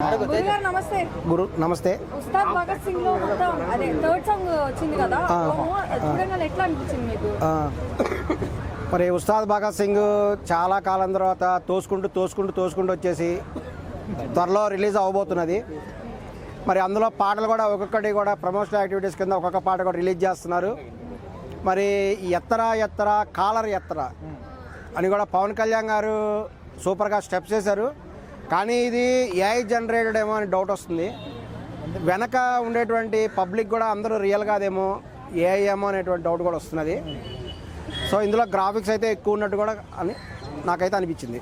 గురుగారు నమస్తే. గురు నమస్తే. ఉస్తాద్ భగత్ సింగ్ లో మొత్తం అదే థర్డ్ సాంగ్ వచ్చింది కదా, చూడంగానే ఎట్లా అనిపించింది మీకు? మరి ఉస్తాద్ భగత్ సింగ్ చాలా కాలం తర్వాత తోసుకుంటూ వచ్చేసి త్వరలో రిలీజ్ అవ్వబోతున్నది. మరి అందులో పాటలు కూడా ఒక్కొక్కటి కూడా ప్రమోషనల్ యాక్టివిటీస్ కింద ఒక్కొక్క పాట కూడా రిలీజ్ చేస్తున్నారు. మరి ఎత్తర కాలర్ ఎత్తర అని కూడా పవన్ కళ్యాణ్ గారు సూపర్గా స్టెప్స్ చేశారు. కానీ ఇది ఏఐ జనరేటెడ్ ఏమో అని డౌట్ వస్తుంది. వెనక ఉండేటువంటి పబ్లిక్ కూడా అందరూ రియల్ కాదేమో, ఏఐ ఏమో అనేటువంటి డౌట్ కూడా వస్తున్నది. సో ఇందులో గ్రాఫిక్స్ అయితే ఎక్కువ ఉన్నట్టు కూడా అని నాకైతే అనిపించింది.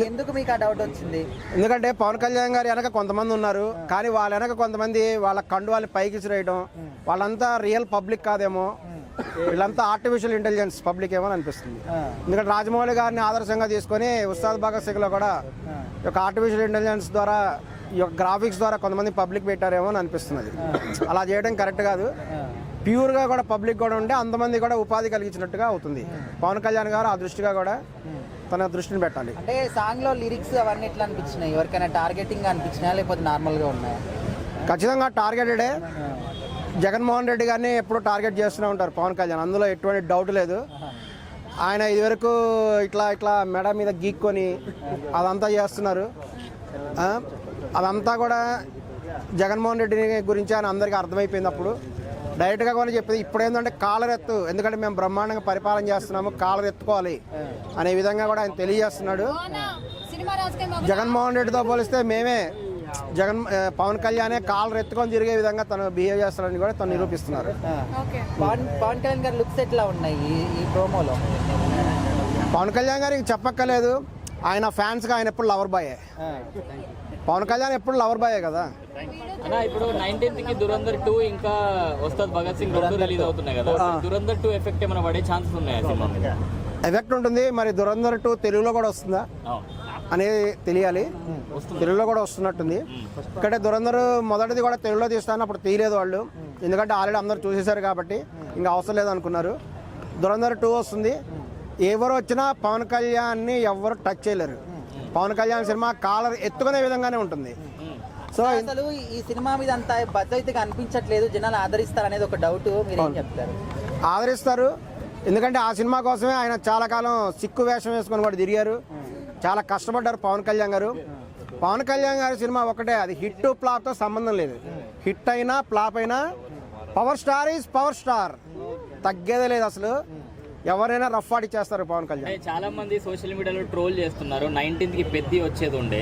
ఎందుకు మీకు ఆ డౌట్ వచ్చింది? ఎందుకంటే పవన్ కళ్యాణ్ గారు వెనక కొంతమంది ఉన్నారు, కానీ వాళ్ళ వెనక కొంతమంది వాళ్ళ కండువాళ్ళని పైకి విసిరేయడం, వాళ్ళంతా రియల్ పబ్లిక్ కాదేమో, వీళ్ళంతా ఆర్టిఫిషియల్ ఇంటెలిజెన్స్ పబ్లిక్ ఏమో అనిపిస్తుంది. ఎందుకంటే రాజమౌళి గారిని ఆదర్శంగా తీసుకొని ఉస్తాద్ భగత్ సింగ్లో కూడా ఈ యొక్క ఆర్టిఫిషియల్ ఇంటెలిజెన్స్ ద్వారా ఈ యొక్క గ్రాఫిక్స్ ద్వారా కొంతమంది పబ్లిక్ పెట్టారేమో అని అనిపిస్తున్నది. అలా చేయడం కరెక్ట్ కాదు. ప్యూర్గా కూడా పబ్లిక్ కూడా ఉంటే అంతమంది కూడా ఉపాధి కలిగించినట్టుగా అవుతుంది. పవన్ కళ్యాణ్ గారు ఆ దృష్టిగా కూడా తన దృష్టిని పెట్టాలి. అంటే సాంగ్లో లిరిక్స్ అవన్నీ ఎట్లా అనిపించినాయి? ఎవరికైనా టార్గెటింగ్ అనిపించినాయా లేకపోతే నార్మల్గా ఉన్నాయా? ఖచ్చితంగా టార్గెటెడే. జగన్మోహన్ రెడ్డి గారిని ఎప్పుడు టార్గెట్ చేస్తూనే ఉంటారు పవన్ కళ్యాణ్, అందులో ఎటువంటి డౌట్ లేదు. ఆయన ఇదివరకు ఇట్లా మెడ మీద గీక్కొని అదంతా చేస్తున్నారు. అదంతా కూడా జగన్మోహన్ రెడ్డి గురించి ఆయన అందరికీ అర్థమైపోయింది. అప్పుడు డైరెక్ట్గా కూడా చెప్పింది. ఇప్పుడు ఏంటంటే కాలర్ ఎత్తు, ఎందుకంటే మేము బ్రహ్మాండంగా పరిపాలన చేస్తున్నాము, కాలర్ ఎత్తుకోవాలి అనే విధంగా కూడా ఆయన తెలియజేస్తున్నాడు. జగన్మోహన్ రెడ్డితో పోలిస్తే మేమే పవన్ కళ్యాణ్ కాలర్ ఎత్తుకొని తిరిగే విధంగా తను బిహేవ్ చేస్తాడని కూడా తను నిరూపిస్తున్నారు. పవన్ కళ్యాణ్ గారి లుక్స్ ఎట్లా ఉన్నాయి ఈ ప్రోమోలో? పవన్ కళ్యాణ్ గారికి చెప్పక్కర్లేదు, ఆయన ఫ్యాన్స్గా ఆయన ఎప్పుడు లవర్ బాయే. పవన్ కళ్యాణ్ ఎప్పుడు లవర్ బాయే కదా. అన్నా ఇప్పుడు 19th కి దురంధర్ 2 ఇంకా ఉస్తాద్ భగత్ సింగ్ రిలీజ్ అవుతున్నాయి కదా, దురంధర్ 2 ఎఫెక్ట్ ఏమైనా పడే ఛాన్సెస్ ఉన్నాయా సినిమా మీద? ఎఫెక్ట్ ఉంటుంది. మరి దురంధర్ 2 తెలుగులో కూడా వస్తుందా అనేది తెలియాలి. తెలుగులో కూడా వస్తున్నట్టుంది. ఇక్కడ దురంధర్ మొదటిది కూడా తెలుగులో తీస్తాను, అప్పుడు తీయలేదు వాళ్ళు, ఎందుకంటే ఆల్రెడీ అందరూ చూసేశారు కాబట్టి ఇంకా అవసరం లేదు అనుకున్నారు. దురంధర్ 2 వస్తుంది. ఎవరు వచ్చినా పవన్ కళ్యాణ్ని ఎవరు టచ్ చేయలేరు. పవన్ కళ్యాణ్ సినిమా కాలర్ ఎత్తుకునే విధంగానే ఉంటుంది. సో అసలు ఈ సినిమా మీద అంత బద్దయితే అనిపించట్లేదు, జనాలు ఆదరిస్తారు అనేది ఒక డౌట్, మీరు ఏం చెప్తారు? ఆదరిస్తారు, ఎందుకంటే ఆ సినిమా కోసమే ఆయన చాలా కాలం సిక్కు వేషం వేసుకొని కూడా తిరిగారు, చాలా కష్టపడ్డారు పవన్ కళ్యాణ్ గారు. పవన్ కళ్యాణ్ గారి సినిమా ఒకటే, అది హిట్ ఫ్లాప్తో సంబంధం లేదు. హిట్ అయినా ఫ్లాప్ అయినా power star is power star, తగ్గేదే లేదు. అసలు ఎవరైనా రఫ్ ఆడిచ్చేస్తారు పవన్ కళ్యాణ్. చాలా మంది సోషల్ మీడియాలో ట్రోల్ చేస్తున్నారు, 19th కి పెద్ద వచ్చేది ఉండే,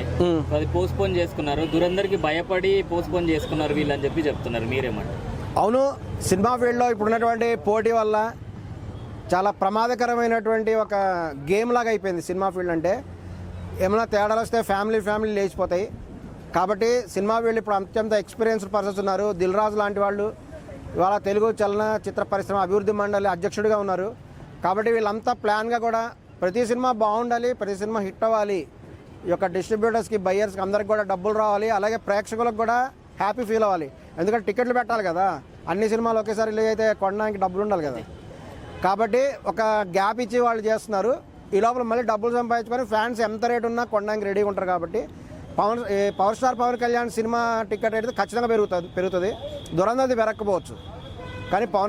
అది పోస్ట్పోన్ చేసుకున్నారు, దురందర్కి భయపడి పోస్ట్పోన్ చేసుకున్నారు వీళ్ళు అని చెప్పి చెప్తున్నారు, మీరేమంటారు? అవును, సినిమా ఫీల్డ్లో ఇప్పుడున్నటువంటి పోటీ వల్ల చాలా ప్రమాదకరమైనటువంటి ఒక గేమ్ లాగా అయిపోయింది సినిమా ఫీల్డ్. అంటే ఏమైనా తేడాలు వస్తే ఫ్యామిలీ లేచిపోతాయి. కాబట్టి సినిమా ఫీల్డ్ ఇప్పుడు అత్యంత ఎక్స్పీరియన్స్డ్ పర్సన్స్ ఉన్నారు. దిల్ రాజు లాంటి వాళ్ళు ఇవాళ తెలుగు చలనచిత్ర పరిశ్రమ అభివృద్ధి మండలి అధ్యక్షుడిగా ఉన్నారు. కాబట్టి వీళ్ళంతా ప్లాన్గా కూడా ప్రతి సినిమా బాగుండాలి, ప్రతి సినిమా హిట్ అవ్వాలి, ఈ యొక్క డిస్ట్రిబ్యూటర్స్కి బయ్యర్స్కి అందరికి కూడా డబ్బులు రావాలి, అలాగే ప్రేక్షకులకు కూడా హ్యాపీ ఫీల్ అవ్వాలి. ఎందుకంటే టికెట్లు పెట్టాలి కదా, అన్ని సినిమాలు ఒకేసారి రిలీజ్ అయితే కొనడానికి డబ్బులు ఉండాలి కదా. కాబట్టి ఒక గ్యాప్ ఇచ్చి వాళ్ళు చేస్తున్నారు. ఈ లోపల మళ్ళీ డబ్బులు సంపాదించుకొని ఫ్యాన్స్ ఎంత రేటు ఉన్నా కొనడానికి రెడీగా ఉంటారు. కాబట్టి power star Pavan Kalyan cinema ticket అయితే ఖచ్చితంగా పెరుగుతుంది. దురంధర్ది పెరగకపోవచ్చు, కానీ పవన్